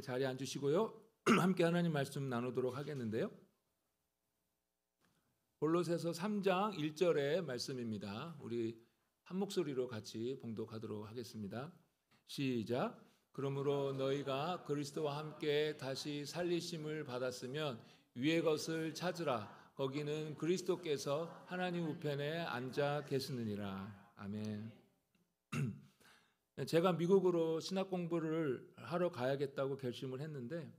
자리에 앉으시고요. 함께 하나님 말씀 나누도록 하겠는데요. 골로새서 3장 1절의 말씀입니다. 우리 한 목소리로 같이 봉독하도록 하겠습니다. 시작. 그러므로 너희가 그리스도와 함께 다시 살리심을 받았으면 위의 것을 찾으라. 거기는 그리스도께서 하나님 우편에 앉아 계시느니라. 아멘. 제가 미국으로 신학 공부를 하러 가야겠다고 결심을 했는데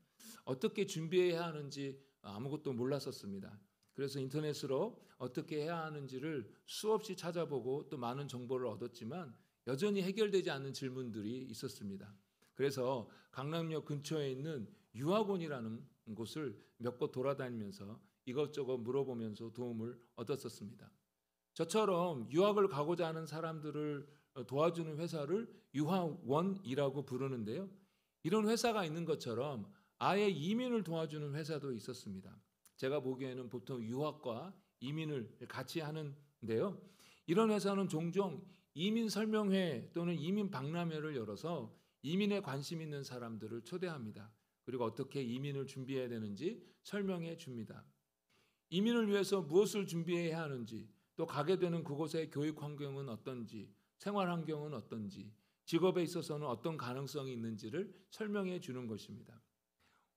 어떻게 준비해야 하는지 아무것도 몰랐었습니다. 그래서 인터넷으로 어떻게 해야 하는지를 수없이 찾아보고 또 많은 정보를 얻었지만 여전히 해결되지 않는 질문들이 있었습니다. 그래서 강남역 근처에 있는 유학원이라는 곳을 몇 곳 돌아다니면서 이것저것 물어보면서 도움을 얻었었습니다. 저처럼 유학을 가고자 하는 사람들을 도와주는 회사를 유학원이라고 부르는데요. 이런 회사가 있는 것처럼 아예 이민을 도와주는 회사도 있었습니다. 제가 보기에는 보통 유학과 이민을 같이 하는데요. 이런 회사는 종종 이민 설명회 또는 이민 박람회를 열어서 이민에 관심 있는 사람들을 초대합니다. 그리고 어떻게 이민을 준비해야 되는지 설명해 줍니다. 이민을 위해서 무엇을 준비해야 하는지, 또 가게 되는 그곳의 교육 환경은 어떤지, 생활 환경은 어떤지, 직업에 있어서는 어떤 가능성이 있는지를 설명해 주는 것입니다.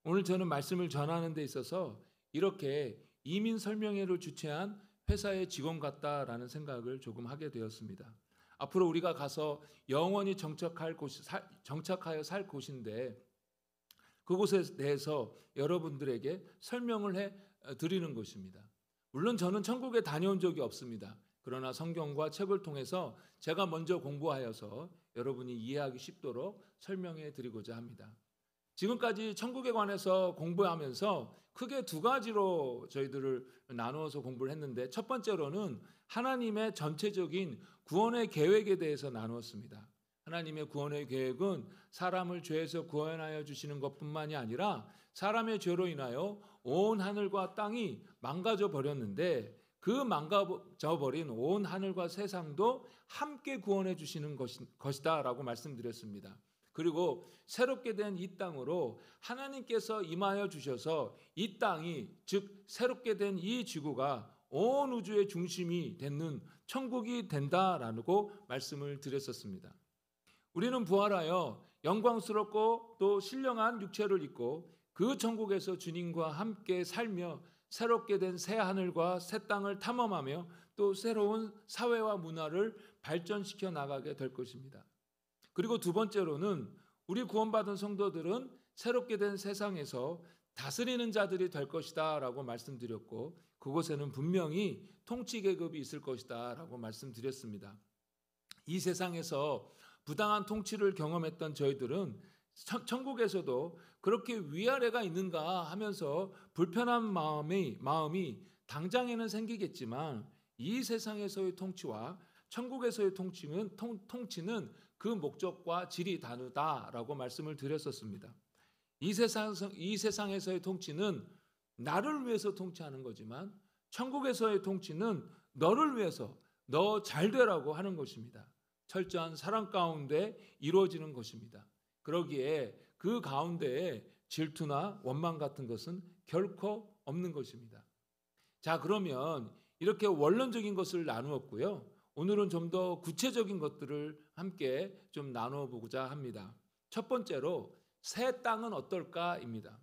오늘 저는 말씀을 전하는 데 있어서 이렇게 이민 설명회를 주최한 회사의 직원 같다라는 생각을 조금 하게 되었습니다. 앞으로 우리가 가서 영원히 정착하여 살 곳인데 그곳에 대해서 여러분들에게 설명을 해 드리는 것입니다. 물론 저는 천국에 다녀온 적이 없습니다. 그러나 성경과 책을 통해서 제가 먼저 공부하여서 여러분이 이해하기 쉽도록 설명해 드리고자 합니다. 지금까지 천국에 관해서 공부하면서 크게 두 가지로 저희들을 나누어서 공부를 했는데 첫 번째로는 하나님의 전체적인 구원의 계획에 대해서 나누었습니다. 하나님의 구원의 계획은 사람을 죄에서 구원하여 주시는 것뿐만이 아니라 사람의 죄로 인하여 온 하늘과 땅이 망가져 버렸는데 그 망가져 버린 온 하늘과 세상도 함께 구원해 주시는 것이다 라고 말씀드렸습니다. 그리고 새롭게 된 이 땅으로 하나님께서 임하여 주셔서 이 땅이 즉 새롭게 된 이 지구가 온 우주의 중심이 되는 천국이 된다라고 말씀을 드렸었습니다. 우리는 부활하여 영광스럽고 또 신령한 육체를 입고 그 천국에서 주님과 함께 살며 새롭게 된 새 하늘과 새 땅을 탐험하며 또 새로운 사회와 문화를 발전시켜 나가게 될 것입니다. 그리고 두 번째로는 우리 구원받은 성도들은 새롭게 된 세상에서 다스리는 자들이 될 것이다 라고 말씀드렸고 그곳에는 분명히 통치 계급이 있을 것이다 라고 말씀드렸습니다. 이 세상에서 부당한 통치를 경험했던 저희들은 천국에서도 그렇게 위아래가 있는가 하면서 불편한 마음이 당장에는 생기겠지만 이 세상에서의 통치와 천국에서의 통치는 그 목적과 질이 다르다라고 말씀을 드렸었습니다. 이 세상에서의 통치는 나를 위해서 통치하는 거지만 천국에서의 통치는 너를 위해서 너 잘 되라고 하는 것입니다. 철저한 사랑 가운데 이루어지는 것입니다. 그러기에 그 가운데에 질투나 원망 같은 것은 결코 없는 것입니다. 자, 그러면 이렇게 원론적인 것을 나누었고요. 오늘은 좀 더 구체적인 것들을 함께 좀 나누어 보고자 합니다. 첫 번째로 새 땅은 어떨까입니다.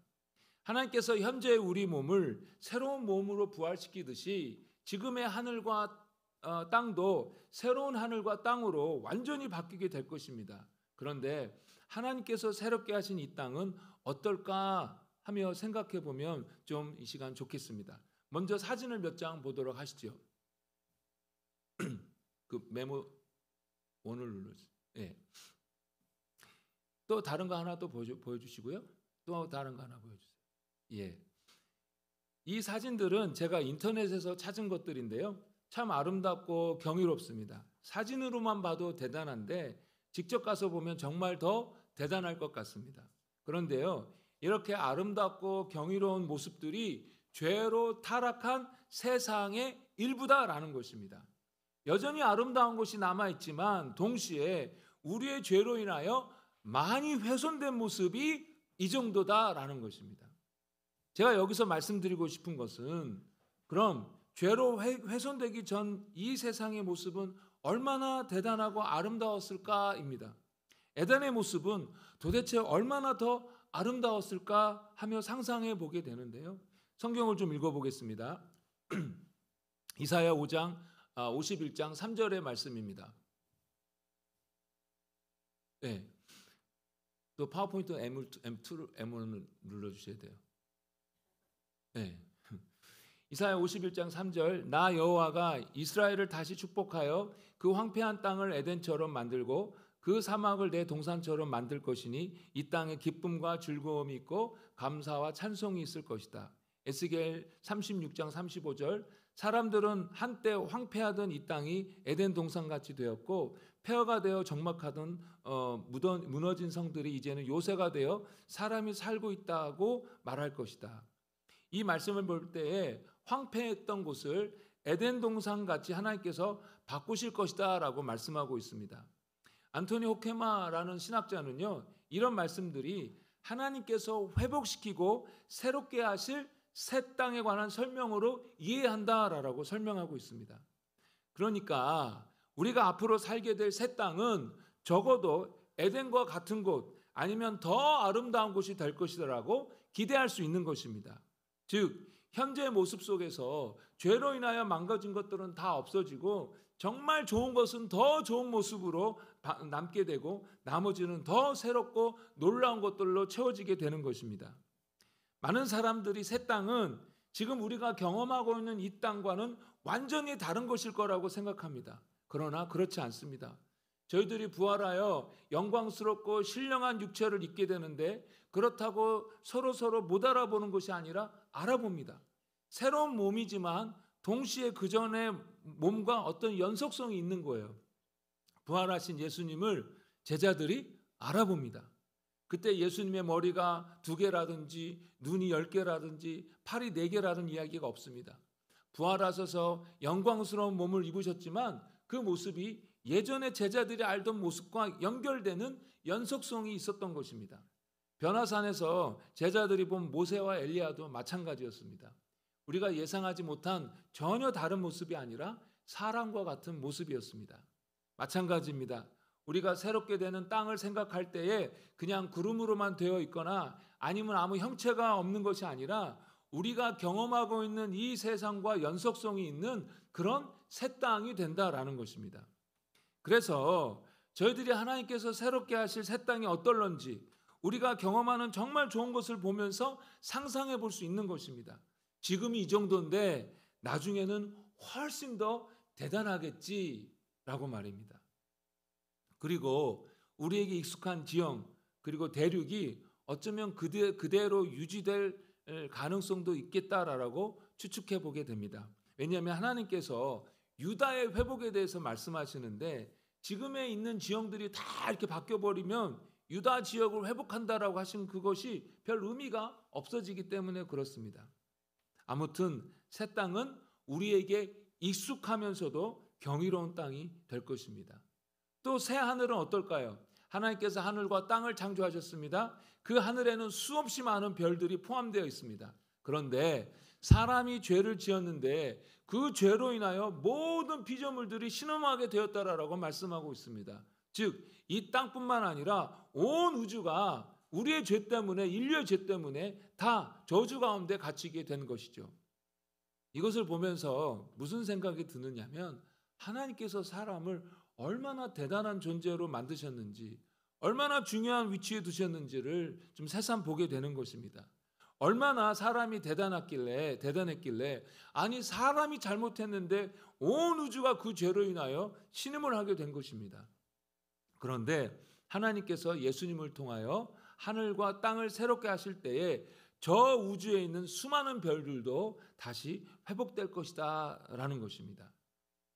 하나님께서 현재 우리 몸을 새로운 몸으로 부활시키듯이 지금의 하늘과 땅도 새로운 하늘과 땅으로 완전히 바뀌게 될 것입니다. 그런데 하나님께서 새롭게 하신 이 땅은 어떨까 하며 생각해 보면 좀 이 시간 좋겠습니다. 먼저 사진을 몇 장 보도록 하시죠. 그 메모 원을 눌러주세요. 네. 또 다른 거 하나 또 보여주시고요. 또 다른 거 하나 보여주세요. 예. 이 사진들은 제가 인터넷에서 찾은 것들인데요. 참 아름답고 경이롭습니다. 사진으로만 봐도 대단한데 직접 가서 보면 정말 더 대단할 것 같습니다. 그런데요, 이렇게 아름답고 경이로운 모습들이 죄로 타락한 세상의 일부다라는 것입니다. 여전히 아름다운 것이 남아있지만 동시에 우리의 죄로 인하여 많이 훼손된 모습이 이 정도다라는 것입니다. 제가 여기서 말씀드리고 싶은 것은 그럼 죄로 훼손되기 전 이 세상의 모습은 얼마나 대단하고 아름다웠을까입니다. 에덴의 모습은 도대체 얼마나 더 아름다웠을까 하며 상상해 보게 되는데요. 성경을 좀 읽어보겠습니다. 이사야 5장 51장 3절의 말씀입니다. 네. 또 파워포인트 M을 눌러주셔야 돼요. 네. 이사야 51장 3절 나 여호와가 이스라엘을 다시 축복하여 그 황폐한 땅을 에덴처럼 만들고 그 사막을 내 동산처럼 만들 것이니 이 땅에 기쁨과 즐거움이 있고 감사와 찬송이 있을 것이다. 에스겔 36장 35절 사람들은 한때 황폐하던 이 땅이 에덴 동산같이 되었고 폐허가 되어 적막하던 무너진 성들이 이제는 요새가 되어 사람이 살고 있다고 말할 것이다. 이 말씀을 볼 때에 황폐했던 곳을 에덴 동산같이 하나님께서 바꾸실 것이다 라고 말씀하고 있습니다. 안토니 호케마라는 신학자는요, 이런 말씀들이 하나님께서 회복시키고 새롭게 하실 새 땅에 관한 설명으로 이해한다라고 설명하고 있습니다. 그러니까 우리가 앞으로 살게 될 새 땅은 적어도 에덴과 같은 곳 아니면 더 아름다운 곳이 될 것이라고 기대할 수 있는 것입니다. 즉 현재의 모습 속에서 죄로 인하여 망가진 것들은 다 없어지고 정말 좋은 것은 더 좋은 모습으로 남게 되고 나머지는 더 새롭고 놀라운 것들로 채워지게 되는 것입니다. 많은 사람들이 새 땅은 지금 우리가 경험하고 있는 이 땅과는 완전히 다른 것일 거라고 생각합니다. 그러나 그렇지 않습니다. 저희들이 부활하여 영광스럽고 신령한 육체를 입게 되는데 그렇다고 서로 못 알아보는 것이 아니라 알아봅니다. 새로운 몸이지만 동시에 그 전의 몸과 어떤 연속성이 있는 거예요. 부활하신 예수님을 제자들이 알아봅니다. 그때 예수님의 머리가 2개라든지 눈이 10개라든지 팔이 4개라는 이야기가 없습니다. 부활하셔서 영광스러운 몸을 입으셨지만 그 모습이 예전에 제자들이 알던 모습과 연결되는 연속성이 있었던 것입니다. 변화산에서 제자들이 본 모세와 엘리야도 마찬가지였습니다. 우리가 예상하지 못한 전혀 다른 모습이 아니라 사람과 같은 모습이었습니다. 마찬가지입니다. 우리가 새롭게 되는 땅을 생각할 때에 그냥 구름으로만 되어 있거나 아니면 아무 형체가 없는 것이 아니라 우리가 경험하고 있는 이 세상과 연속성이 있는 그런 새 땅이 된다라는 것입니다. 그래서 저희들이 하나님께서 새롭게 하실 새 땅이 어떨런지 우리가 경험하는 정말 좋은 것을 보면서 상상해 볼 수 있는 것입니다. 지금이 이 정도인데 나중에는 훨씬 더 대단하겠지라고 말입니다. 그리고 우리에게 익숙한 지형 그리고 대륙이 어쩌면 그대로 유지될 가능성도 있겠다라고 추측해 보게 됩니다. 왜냐하면 하나님께서 유다의 회복에 대해서 말씀하시는데 지금에 있는 지형들이 다 이렇게 바뀌어버리면 유다 지역을 회복한다라고 하신 그것이 별 의미가 없어지기 때문에 그렇습니다. 아무튼 새 땅은 우리에게 익숙하면서도 경이로운 땅이 될 것입니다. 또 새 하늘은 어떨까요? 하나님께서 하늘과 땅을 창조하셨습니다. 그 하늘에는 수없이 많은 별들이 포함되어 있습니다. 그런데 사람이 죄를 지었는데 그 죄로 인하여 모든 피조물들이 신음하게 되었다라고 말씀하고 있습니다. 즉 이 땅뿐만 아니라 온 우주가 우리의 죄 때문에 인류의 죄 때문에 다 저주 가운데 갇히게 된 것이죠. 이것을 보면서 무슨 생각이 드느냐면 하나님께서 사람을 얼마나 대단한 존재로 만드셨는지 얼마나 중요한 위치에 두셨는지를 좀 새삼 보게 되는 것입니다. 얼마나 사람이 대단했길래 아니 사람이 잘못했는데 온 우주가 그 죄로 인하여 신음을 하게 된 것입니다. 그런데 하나님께서 예수님을 통하여 하늘과 땅을 새롭게 하실 때에 저 우주에 있는 수많은 별들도 다시 회복될 것이다 라는 것입니다.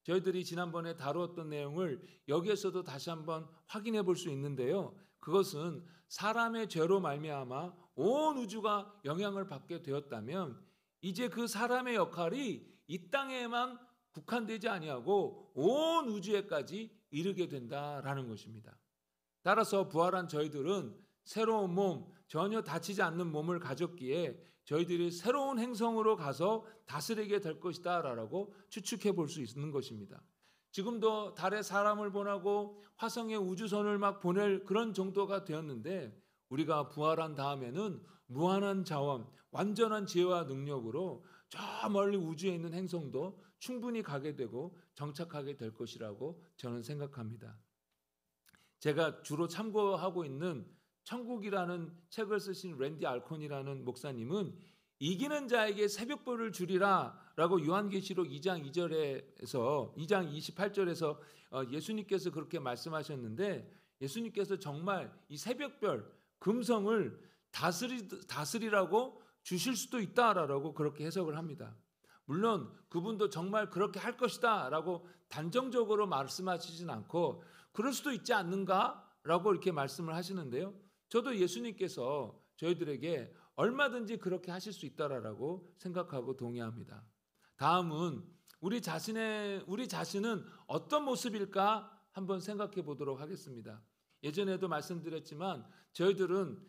저희들이 지난번에 다루었던 내용을 여기에서도 다시 한번 확인해 볼 수 있는데요. 그것은 사람의 죄로 말미암아 온 우주가 영향을 받게 되었다면 이제 그 사람의 역할이 이 땅에만 국한되지 아니하고 온 우주에까지 이르게 된다라는 것입니다. 따라서 부활한 저희들은 새로운 몸, 전혀 다치지 않는 몸을 가졌기에 저희들이 새로운 행성으로 가서 다스리게 될 것이다 라고 추측해 볼 수 있는 것입니다. 지금도 달에 사람을 보내고 화성에 우주선을 막 보낼 그런 정도가 되었는데 우리가 부활한 다음에는 무한한 자원, 완전한 지혜와 능력으로 저 멀리 우주에 있는 행성도 충분히 가게 되고 정착하게 될 것이라고 저는 생각합니다. 제가 주로 참고하고 있는 천국이라는 책을 쓰신 랜디 알콘이라는 목사님은 이기는 자에게 새벽별을 주리라 라고 요한계시록 2장 2장 28절에서 예수님께서 그렇게 말씀하셨는데 예수님께서 정말 이 새벽별 금성을 다스리라고 주실 수도 있다라고 그렇게 해석을 합니다. 물론 그분도 정말 그렇게 할 것이다 라고 단정적으로 말씀하시진 않고 그럴 수도 있지 않는가 라고 이렇게 말씀을 하시는데요. 저도 예수님께서 저희들에게 얼마든지 그렇게 하실 수 있다라고 생각하고 동의합니다. 다음은 우리 자신은 어떤 모습일까 한번 생각해 보도록 하겠습니다. 예전에도 말씀드렸지만 저희들은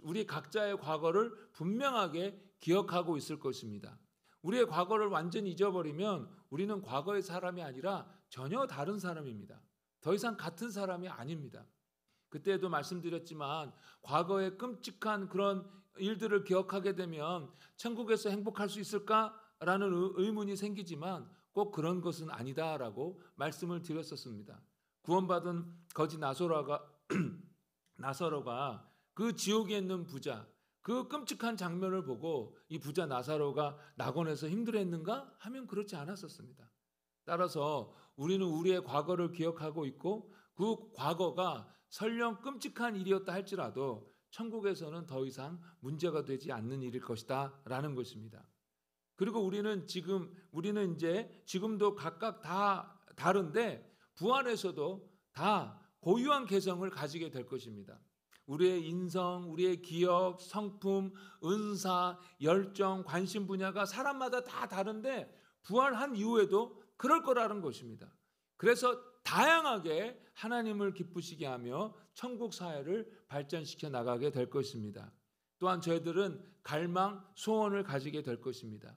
우리 각자의 과거를 분명하게 기억하고 있을 것입니다. 우리의 과거를 완전히 잊어버리면 우리는 과거의 사람이 아니라 전혀 다른 사람입니다. 더 이상 같은 사람이 아닙니다. 그때도 말씀드렸지만 과거의 끔찍한 그런 일들을 기억하게 되면 천국에서 행복할 수 있을까라는 의문이 생기지만 꼭 그런 것은 아니다라고 말씀을 드렸었습니다. 구원받은 거지 나사로가 그 지옥에 있는 부자, 그 끔찍한 장면을 보고 이 부자 나사로가 낙원에서 힘들어했는가 하면 그렇지 않았었습니다. 따라서 우리는 우리의 과거를 기억하고 있고 그 과거가 설령 끔찍한 일이었다 할지라도 천국에서는 더 이상 문제가 되지 않는 일일 것이다 라는 것입니다. 그리고 우리는 이제 지금도 각각 다 다른데 부활에서도 다 고유한 개성을 가지게 될 것입니다. 우리의 인성, 우리의 기억, 성품, 은사, 열정, 관심 분야가 사람마다 다 다른데 부활한 이후에도 그럴 거라는 것입니다. 그래서 다양하게 하나님을 기쁘시게 하며 천국 사회를 발전시켜 나가게 될 것입니다. 또한 저희들은 갈망, 소원을 가지게 될 것입니다.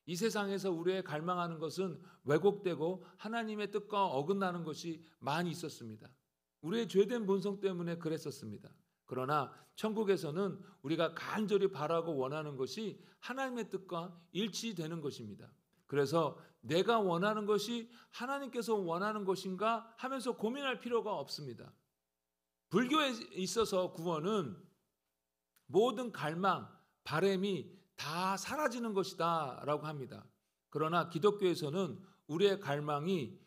이 세상에서 우리의 갈망하는 것은 왜곡되고 하나님의 뜻과 어긋나는 것이 많이 있었습니다. 우리의 죄된 본성 때문에 그랬었습니다. 그러나 천국에서는 우리가 간절히 바라고 원하는 것이 하나님의 뜻과 일치되는 것입니다. 그래서 내가 원하는 것이 하나님께서 원하는 것인가 하면서 고민할 필요가 없습니다. 불교에 있어서 구원은 모든 갈망, 바람이 다 사라지는 것이다 라고 합니다. 그러나 기독교에서는 우리의 갈망이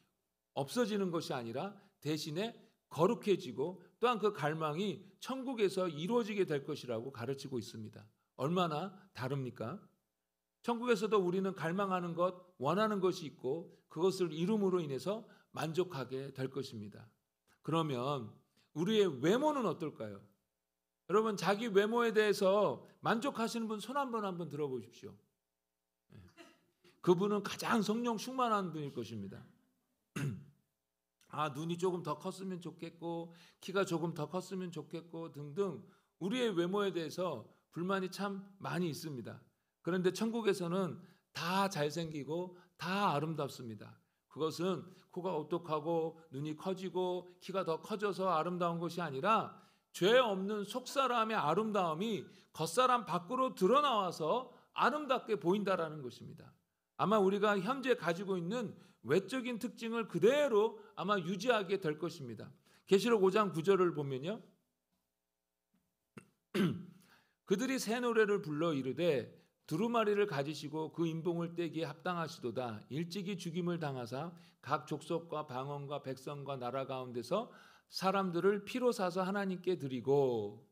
없어지는 것이 아니라 대신에 거룩해지고 또한 그 갈망이 천국에서 이루어지게 될 것이라고 가르치고 있습니다. 얼마나 다릅니까? 천국에서도 우리는 갈망하는 것, 원하는 것이 있고 그것을 이룸으로 인해서 만족하게 될 것입니다. 그러면 우리의 외모는 어떨까요? 여러분 자기 외모에 대해서 만족하시는 분 손 한번 들어보십시오. 그분은 가장 성령 충만한 분일 것입니다. 눈이 조금 더 컸으면 좋겠고 키가 조금 더 컸으면 좋겠고 등등 우리의 외모에 대해서 불만이 참 많이 있습니다. 그런데 천국에서는 다 잘생기고 다 아름답습니다. 그것은 코가 오똑하고 눈이 커지고 키가 더 커져서 아름다운 것이 아니라 죄 없는 속사람의 아름다움이 겉사람 밖으로 드러나와서 아름답게 보인다라는 것입니다. 아마 우리가 현재 가지고 있는 외적인 특징을 그대로 아마 유지하게 될 것입니다. 계시록 5장 9절을 보면요. 그들이 새 노래를 불러 이르되 두루마리를 가지시고 그 인봉을 떼기에 합당하시도다. 일찍이 죽임을 당하사 각 족속과 방언과 백성과 나라 가운데서 사람들을 피로 사서 하나님께 드리고.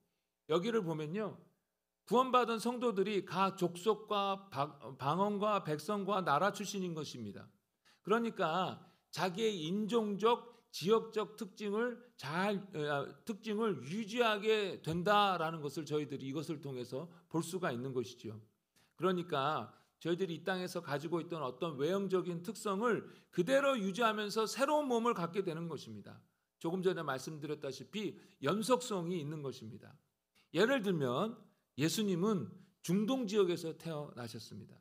여기를 보면요. 구원받은 성도들이 각 족속과 방언과 백성과 나라 출신인 것입니다. 그러니까 자기의 인종적, 지역적 특징을 유지하게 된다라는 것을 저희들이 이것을 통해서 볼 수가 있는 것이죠. 그러니까 저희들이 이 땅에서 가지고 있던 어떤 외형적인 특성을 그대로 유지하면서 새로운 몸을 갖게 되는 것입니다. 조금 전에 말씀드렸다시피 연속성이 있는 것입니다. 예를 들면 예수님은 중동 지역에서 태어나셨습니다.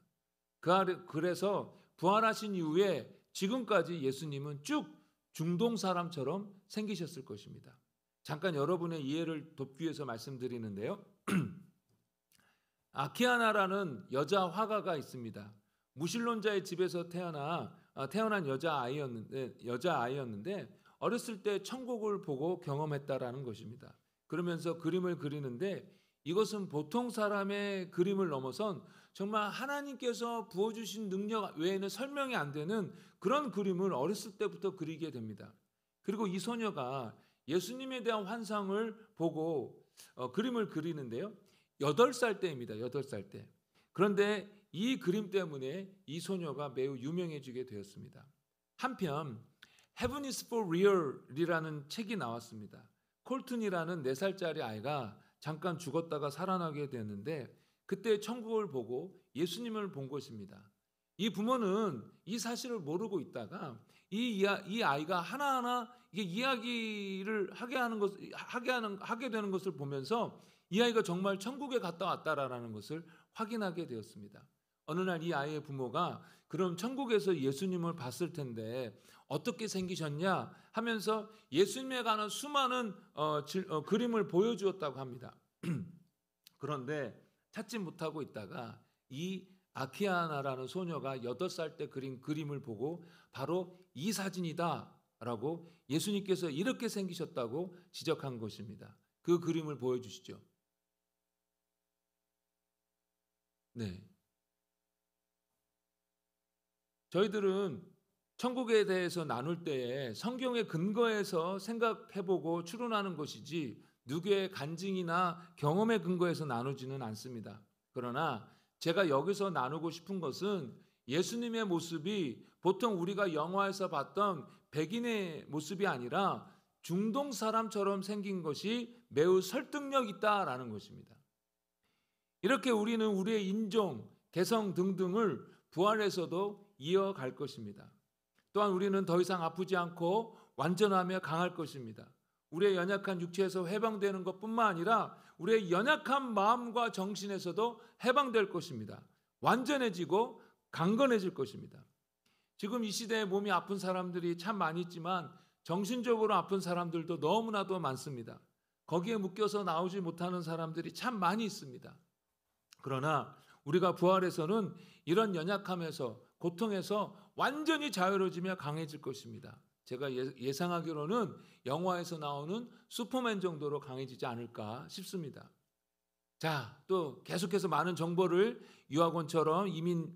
그래서 부활하신 이후에 지금까지 예수님은 쭉 중동 사람처럼 생기셨을 것입니다. 잠깐 여러분의 이해를 돕기 위해서 말씀드리는데요. 아키아나라는 여자 화가가 있습니다. 무신론자의 집에서 태어난 여자아이였는데 어렸을 때 천국을 보고 경험했다라는 것입니다. 그러면서 그림을 그리는데 이것은 보통 사람의 그림을 넘어선 정말 하나님께서 부어주신 능력 외에는 설명이 안 되는 그런 그림을 어렸을 때부터 그리게 됩니다. 그리고 이 소녀가 예수님에 대한 환상을 보고 그림을 그리는데요. 8살 때입니다. 8살 때. 그런데 이 그림 때문에 이 소녀가 매우 유명해지게 되었습니다. 한편 Heaven is for Real이라는 책이 나왔습니다. 콜튼이라는 4살짜리 아이가 잠깐 죽었다가 살아나게 되었는데 그때 천국을 보고 예수님을 본 것입니다. 이 부모는 이 사실을 모르고 있다가 이 아이가 하나하나 이게 이야기를 하게 되는 것을 보면서 이 아이가 정말 천국에 갔다 왔다라는 것을 확인하게 되었습니다. 어느 날 이 아이의 부모가 그럼 천국에서 예수님을 봤을 텐데 어떻게 생기셨냐 하면서 예수님에 관한 수많은 그림을 보여주었다고 합니다. 그런데 찾지 못하고 있다가 이 아키아나라는 소녀가 8살 때 그린 그림을 보고 바로 이 사진이다 라고 예수님께서 이렇게 생기셨다고 지적한 것입니다. 그 그림을 보여주시죠. 네. 저희들은 천국에 대해서 나눌 때에 성경의 근거에서 생각해보고 추론하는 것이지 누구의 간증이나 경험의 근거에서 나누지는 않습니다. 그러나 제가 여기서 나누고 싶은 것은 예수님의 모습이 보통 우리가 영화에서 봤던 백인의 모습이 아니라 중동 사람처럼 생긴 것이 매우 설득력 있다라는 것입니다. 이렇게 우리는 우리의 인종, 개성 등등을 부활해서도 이어갈 것입니다. 또한 우리는 더 이상 아프지 않고 완전하며 강할 것입니다. 우리의 연약한 육체에서 해방되는 것뿐만 아니라 우리의 연약한 마음과 정신에서도 해방될 것입니다. 완전해지고 강건해질 것입니다. 지금 이 시대에 몸이 아픈 사람들이 참 많이 있지만 정신적으로 아픈 사람들도 너무나도 많습니다. 거기에 묶여서 나오지 못하는 사람들이 참 많이 있습니다. 그러나 우리가 부활해서는 이런 연약함에서 고통에서 완전히 자유로워지며 강해질 것입니다. 제가 예상하기로는 영화에서 나오는 슈퍼맨 정도로 강해지지 않을까 싶습니다. 자, 또 계속해서 많은 정보를 유학원처럼 이민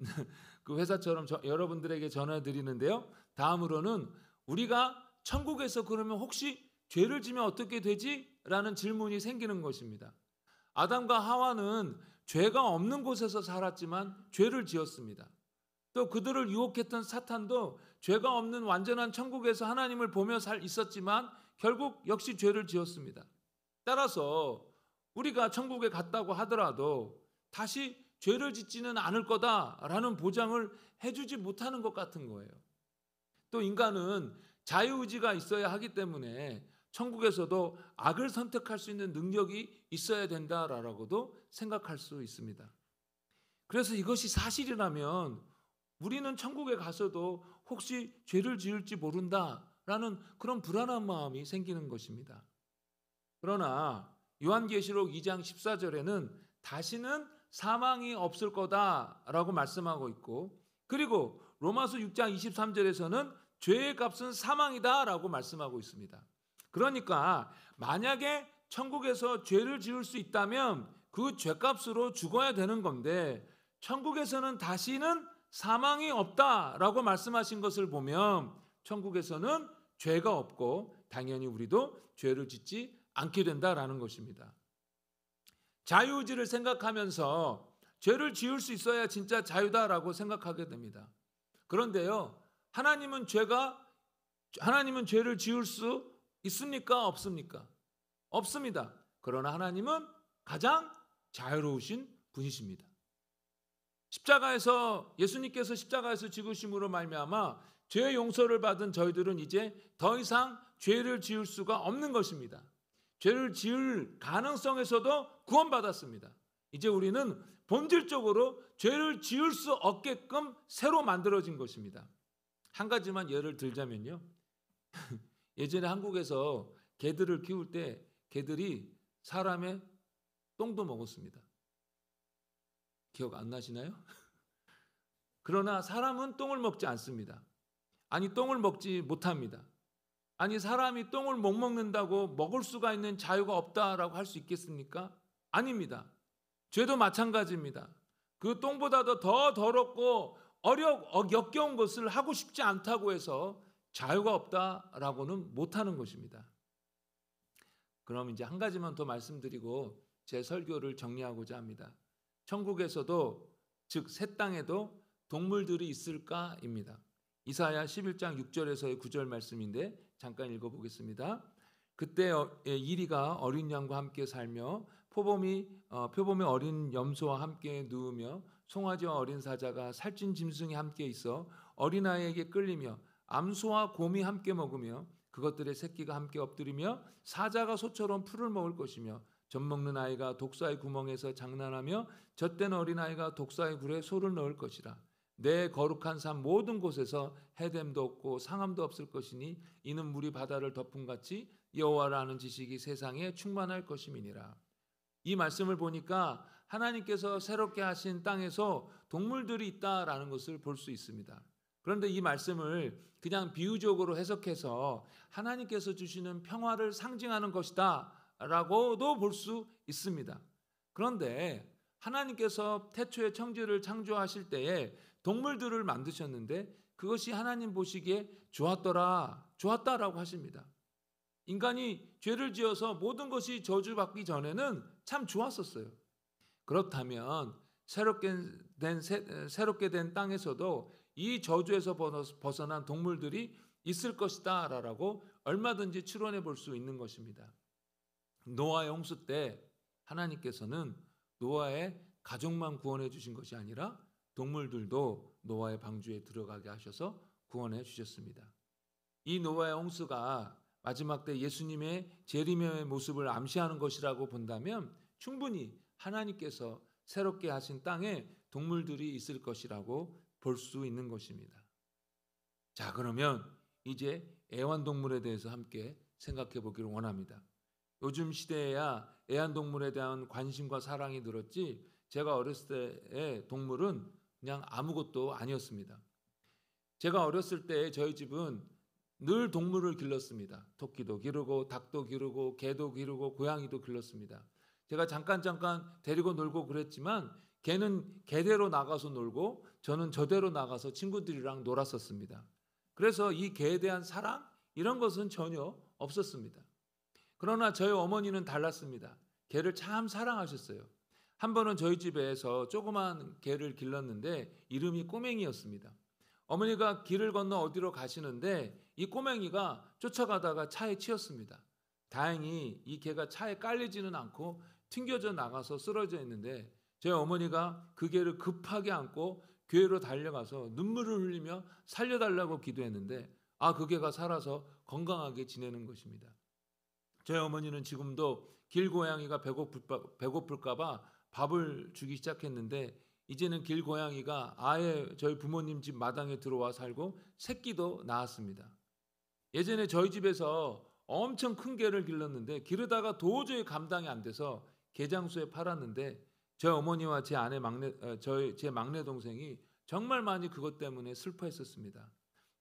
그 회사처럼 여러분들에게 전해드리는데요. 다음으로는 우리가 천국에서 그러면 혹시 죄를 지면 어떻게 되지? 라는 질문이 생기는 것입니다. 아담과 하와는 죄가 없는 곳에서 살았지만 죄를 지었습니다. 또 그들을 유혹했던 사탄도 죄가 없는 완전한 천국에서 하나님을 보며 있었지만 결국 역시 죄를 지었습니다. 따라서 우리가 천국에 갔다고 하더라도 다시 죄를 짓지는 않을 거다라는 보장을 해주지 못하는 것 같은 거예요. 또 인간은 자유의지가 있어야 하기 때문에 천국에서도 악을 선택할 수 있는 능력이 있어야 된다라고도 생각할 수 있습니다. 그래서 이것이 사실이라면 우리는 천국에 가서도 혹시 죄를 지을지 모른다라는 그런 불안한 마음이 생기는 것입니다. 그러나 요한계시록 2장 14절에는 다시는 사망이 없을 거다라고 말씀하고 있고, 그리고 로마서 6장 23절에서는 죄의 값은 사망이다라고 말씀하고 있습니다. 그러니까 만약에 천국에서 죄를 지을 수 있다면 그 죄값으로 죽어야 되는 건데 천국에서는 다시는 사망이 없다라고 말씀하신 것을 보면 천국에서는 죄가 없고 당연히 우리도 죄를 짓지 않게 된다라는 것입니다. 자유의지를 생각하면서 죄를 지을 수 있어야 진짜 자유다라고 생각하게 됩니다. 그런데요, 하나님은 죄를 지을 수 있습니까? 없습니까? 없습니다. 그러나 하나님은 가장 자유로우신 분이십니다. 예수님께서 십자가에서 죽으심으로 말미암아 죄의 용서를 받은 저희들은 이제 더 이상 죄를 지을 수가 없는 것입니다. 죄를 지을 가능성에서도 구원받았습니다. 이제 우리는 본질적으로 죄를 지을 수 없게끔 새로 만들어진 것입니다. 한 가지만 예를 들자면요. 예전에 한국에서 개들을 키울 때 개들이 사람의 똥도 먹었습니다. 기억 안 나시나요? 그러나 사람은 똥을 먹지 않습니다. 아니, 똥을 먹지 못합니다. 아니, 사람이 똥을 못 먹는다고 먹을 수가 있는 자유가 없다라고 할 수 있겠습니까? 아닙니다. 죄도 마찬가지입니다. 그 똥보다도 더 더럽고 역겨운 것을 하고 싶지 않다고 해서 자유가 없다라고는 못하는 것입니다. 그럼 이제 한 가지만 더 말씀드리고 제 설교를 정리하고자 합니다. 천국에서도, 즉 새 땅에도 동물들이 있을까입니다. 이사야 11장 6절에서의 9절 말씀인데 잠깐 읽어보겠습니다. 그때 이리가 어린 양과 함께 살며 표범이 어린 염소와 함께 누우며 송아지와 어린 사자가 살찐 짐승이 함께 있어 어린아이에게 끌리며 암소와 곰이 함께 먹으며 그것들의 새끼가 함께 엎드리며 사자가 소처럼 풀을 먹을 것이며 젖 먹는 아이가 독사의 구멍에서 장난하며 젖된 어린아이가 독사의 굴에 소를 넣을 것이라. 내 거룩한 산 모든 곳에서 해됨도 없고 상함도 없을 것이니 이는 물이 바다를 덮음같이 여호와라 하는 지식이 세상에 충만할 것임이니라. 이 말씀을 보니까 하나님께서 새롭게 하신 땅에서 동물들이 있다라는 것을 볼 수 있습니다. 그런데 이 말씀을 그냥 비유적으로 해석해서 하나님께서 주시는 평화를 상징하는 것이다 라고도 볼 수 있습니다. 그런데 하나님께서 태초에 천지를 창조하실 때에 동물들을 만드셨는데 그것이 하나님 보시기에 좋았다라고 하십니다. 인간이 죄를 지어서 모든 것이 저주받기 전에는 참 좋았었어요. 그렇다면 새롭게 된 땅에서도 이 저주에서 벗어난 동물들이 있을 것이다 라고 얼마든지 추론해 볼 수 있는 것입니다. 노아의 홍수 때 하나님께서는 노아의 가족만 구원해 주신 것이 아니라 동물들도 노아의 방주에 들어가게 하셔서 구원해 주셨습니다. 이 노아의 홍수가 마지막 때 예수님의 재림의 모습을 암시하는 것이라고 본다면 충분히 하나님께서 새롭게 하신 땅에 동물들이 있을 것이라고 볼 수 있는 것입니다. 자, 그러면 이제 애완동물에 대해서 함께 생각해 보기를 원합니다. 요즘 시대에야 애완동물에 대한 관심과 사랑이 늘었지 제가 어렸을 때의 동물은 그냥 아무것도 아니었습니다. 제가 어렸을 때 저희 집은 늘 동물을 길렀습니다. 토끼도 기르고 닭도 기르고 개도 기르고 고양이도 길렀습니다. 제가 잠깐 데리고 놀고 그랬지만 개는 개대로 나가서 놀고 저는 저대로 나가서 친구들이랑 놀았었습니다. 그래서 이 개에 대한 사랑 이런 것은 전혀 없었습니다. 그러나 저희 어머니는 달랐습니다. 개를 참 사랑하셨어요. 한 번은 저희 집에서 조그만 개를 길렀는데 이름이 꼬맹이였습니다. 어머니가 길을 건너 어디로 가시는데 이 꼬맹이가 쫓아가다가 차에 치였습니다. 다행히 이 개가 차에 깔리지는 않고 튕겨져 나가서 쓰러져 있는데 저희 어머니가 그 개를 급하게 안고 교회로 달려가서 눈물을 흘리며 살려달라고 기도했는데 그 개가 살아서 건강하게 지내는 것입니다. 저희 어머니는 지금도 길고양이가 배고플까 봐 밥을 주기 시작했는데 이제는 길고양이가 아예 저희 부모님 집 마당에 들어와 살고 새끼도 낳았습니다. 예전에 저희 집에서 엄청 큰 개를 길렀는데 기르다가 도저히 감당이 안 돼서 개장수에 팔았는데 저희 어머니와 제 막내 동생이 정말 많이 그것 때문에 슬퍼했었습니다.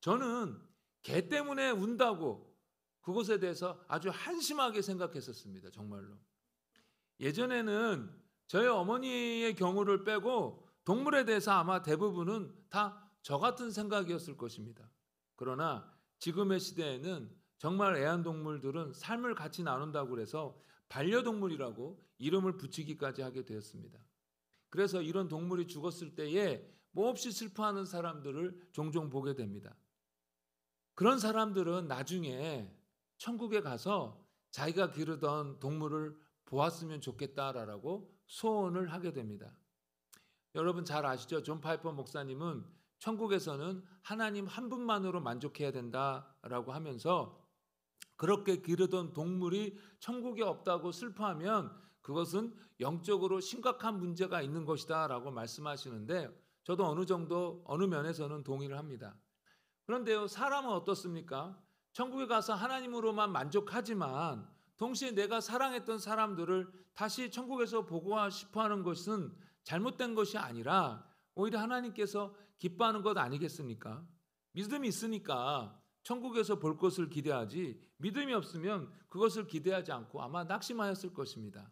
저는 개 때문에 운다고 그것에 대해서 아주 한심하게 생각했었습니다. 정말로. 예전에는 저희 어머니의 경우를 빼고 동물에 대해서 아마 대부분은 다 저 같은 생각이었을 것입니다. 그러나 지금의 시대에는 정말 애완동물들은 삶을 같이 나눈다고 해서 반려동물이라고 이름을 붙이기까지 하게 되었습니다. 그래서 이런 동물이 죽었을 때에 몹시 슬퍼하는 사람들을 종종 보게 됩니다. 그런 사람들은 나중에 천국에 가서 자기가 기르던 동물을 보았으면 좋겠다라고 소원을 하게 됩니다. 여러분 잘 아시죠? 존 파이퍼 목사님은 천국에서는 하나님 한 분만으로 만족해야 된다라고 하면서 그렇게 기르던 동물이 천국에 없다고 슬퍼하면 그것은 영적으로 심각한 문제가 있는 것이다 라고 말씀하시는데, 저도 어느 정도 어느 면에서는 동의를 합니다. 그런데요, 사람은 어떻습니까? 천국에 가서 하나님으로만 만족하지만 동시에 내가 사랑했던 사람들을 다시 천국에서 보고 싶어 하는 것은 잘못된 것이 아니라 오히려 하나님께서 기뻐하는 것 아니겠습니까? 믿음이 있으니까 천국에서 볼 것을 기대하지, 믿음이 없으면 그것을 기대하지 않고 아마 낙심하였을 것입니다.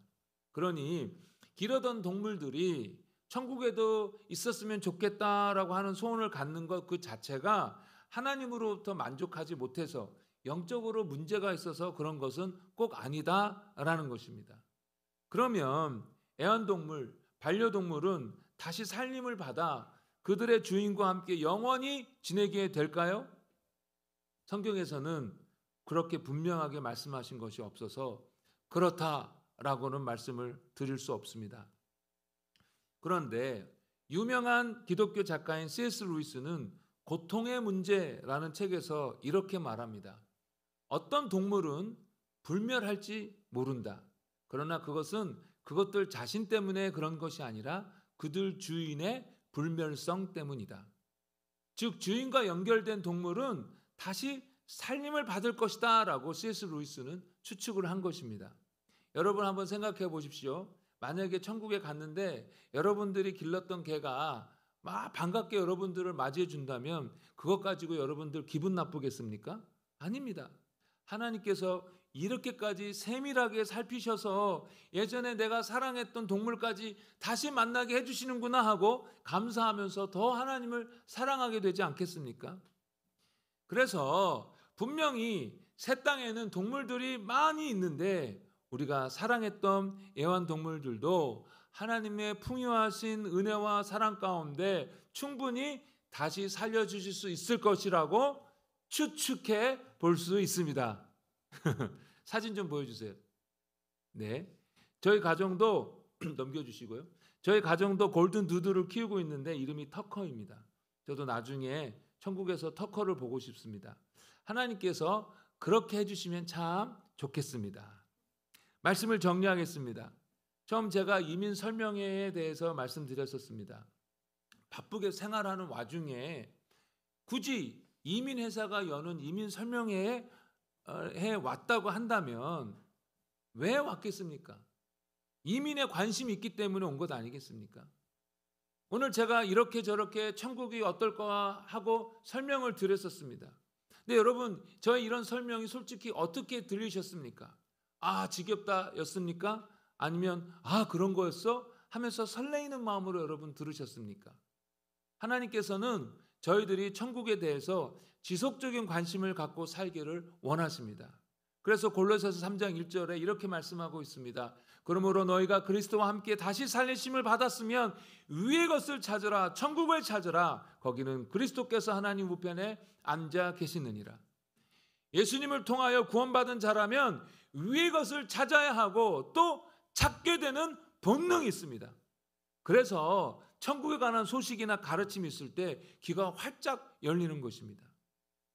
그러니 기르던 동물들이 천국에도 있었으면 좋겠다라고 하는 소원을 갖는 것 그 자체가 하나님으로부터 만족하지 못해서 영적으로 문제가 있어서 그런 것은 꼭 아니다라는 것입니다. 그러면 애완동물, 반려동물은 다시 살림을 받아 그들의 주인과 함께 영원히 지내게 될까요? 성경에서는 그렇게 분명하게 말씀하신 것이 없어서 그렇다라고는 말씀을 드릴 수 없습니다. 그런데 유명한 기독교 작가인 C.S. 루이스는 고통의 문제라는 책에서 이렇게 말합니다. 어떤 동물은 불멸할지 모른다. 그러나 그것은 그것들 자신 때문에 그런 것이 아니라 그들 주인의 불멸성 때문이다. 즉 주인과 연결된 동물은 다시 살림을 받을 것이다 라고 C.S. 루이스는 추측을 한 것입니다. 여러분 한번 생각해 보십시오. 만약에 천국에 갔는데 여러분들이 길렀던 개가 막 반갑게 여러분들을 맞이해 준다면 그것 가지고 여러분들 기분 나쁘겠습니까? 아닙니다. 하나님께서 이렇게까지 세밀하게 살피셔서 예전에 내가 사랑했던 동물까지 다시 만나게 해주시는구나 하고 감사하면서 더 하나님을 사랑하게 되지 않겠습니까? 그래서 분명히 새 땅에는 동물들이 많이 있는데 우리가 사랑했던 애완동물들도 하나님의 풍요하신 은혜와 사랑 가운데 충분히 다시 살려주실 수 있을 것이라고 추측해 볼 수 있습니다. 사진 좀 보여주세요. 네, 저희 가정도 넘겨주시고요. 저희 가정도 골든 두드를 키우고 있는데 이름이 터커입니다. 저도 나중에 천국에서 터커를 보고 싶습니다. 하나님께서 그렇게 해주시면 참 좋겠습니다. 말씀을 정리하겠습니다. 처음 제가 이민 설명회에 대해서 말씀드렸었습니다. 바쁘게 생활하는 와중에 굳이 이민회사가 여는 이민 설명회에 왔다고 한다면 왜 왔겠습니까? 이민에 관심이 있기 때문에 온 것 아니겠습니까? 오늘 제가 이렇게 저렇게 천국이 어떨까 하고 설명을 드렸었습니다. 근데 여러분 저의 이런 설명이 솔직히 어떻게 들리셨습니까? 아 지겹다 였습니까? 아니면 아 그런 거였어? 하면서 설레이는 마음으로 여러분 들으셨습니까? 하나님께서는 저희들이 천국에 대해서 지속적인 관심을 갖고 살기를 원하십니다. 그래서 골로새서 3장 1절에 이렇게 말씀하고 있습니다. 그러므로 너희가 그리스도와 함께 다시 살리심을 받았으면 위의 것을 찾으라, 천국을 찾으라. 거기는 그리스도께서 하나님 우편에 앉아 계시느니라. 예수님을 통하여 구원받은 자라면 위의 것을 찾아야 하고 또 찾게 되는 본능이 있습니다. 그래서 천국에 관한 소식이나 가르침이 있을 때 귀가 활짝 열리는 것입니다.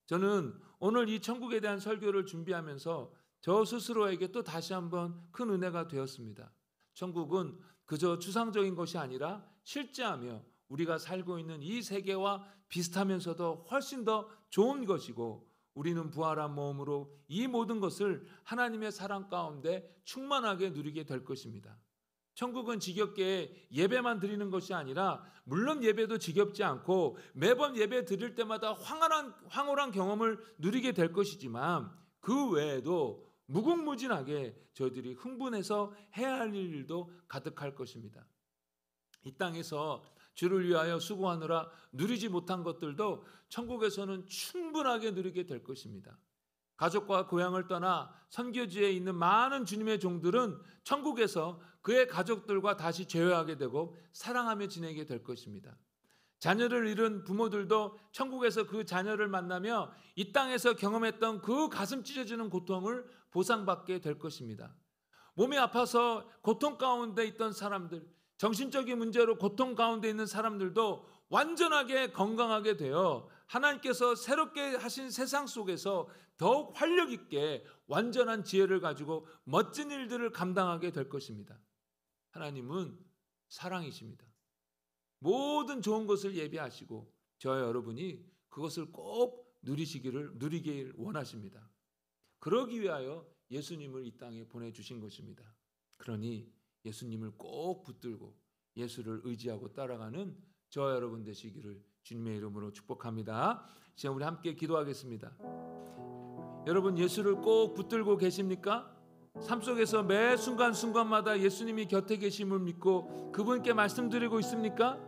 저는 오늘 이 천국에 대한 설교를 준비하면서 저 스스로에게 또 다시 한번 큰 은혜가 되었습니다. 천국은 그저 추상적인 것이 아니라 실제하며 우리가 살고 있는 이 세계와 비슷하면서도 훨씬 더 좋은 것이고 우리는 부활한 몸으로 이 모든 것을 하나님의 사랑 가운데 충만하게 누리게 될 것입니다. 천국은 지겹게 예배만 드리는 것이 아니라 물론 예배도 지겹지 않고 매번 예배 드릴 때마다 황홀한 경험을 누리게 될 것이지만 그 외에도 무궁무진하게 저희들이 흥분해서 해야 할 일도 가득할 것입니다. 이 땅에서 주를 위하여 수고하느라 누리지 못한 것들도 천국에서는 충분하게 누리게 될 것입니다. 가족과 고향을 떠나 선교지에 있는 많은 주님의 종들은 천국에서 그의 가족들과 다시 재회하게 되고 사랑하며 지내게 될 것입니다. 자녀를 잃은 부모들도 천국에서 그 자녀를 만나며 이 땅에서 경험했던 그 가슴 찢어지는 고통을 보상받게 될 것입니다. 몸이 아파서 고통 가운데 있던 사람들, 정신적인 문제로 고통 가운데 있는 사람들도 완전하게 건강하게 되어 하나님께서 새롭게 하신 세상 속에서 더욱 활력 있게 완전한 지혜를 가지고 멋진 일들을 감당하게 될 것입니다. 하나님은 사랑이십니다. 모든 좋은 것을 예비하시고 저와 여러분이 그것을 꼭 누리길 원하십니다. 그러기 위하여 예수님을 이 땅에 보내주신 것입니다. 그러니 예수님을 꼭 붙들고 예수를 의지하고 따라가는 저와 여러분 되시기를 주님의 이름으로 축복합니다. 지금 우리 함께 기도하겠습니다. 여러분 예수를 꼭 붙들고 계십니까? 삶 속에서 매 순간순간마다 예수님이 곁에 계심을 믿고 그분께 말씀드리고 있습니까?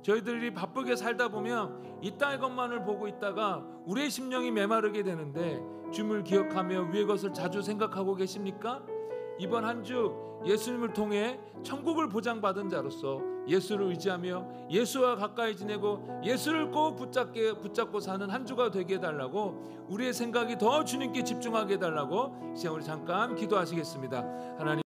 저희들이 바쁘게 살다 보면 이 땅의 것만을 보고 있다가 우리의 심령이 메마르게 되는데 주님을 기억하며 위의 것을 자주 생각하고 계십니까? 이번 한 주 예수님을 통해 천국을 보장받은 자로서 예수를 의지하며 예수와 가까이 지내고 예수를 꼭 붙잡고 사는 한 주가 되게 해달라고, 우리의 생각이 더 주님께 집중하게 해달라고 이제 우리 잠깐 기도하시겠습니다. 하나님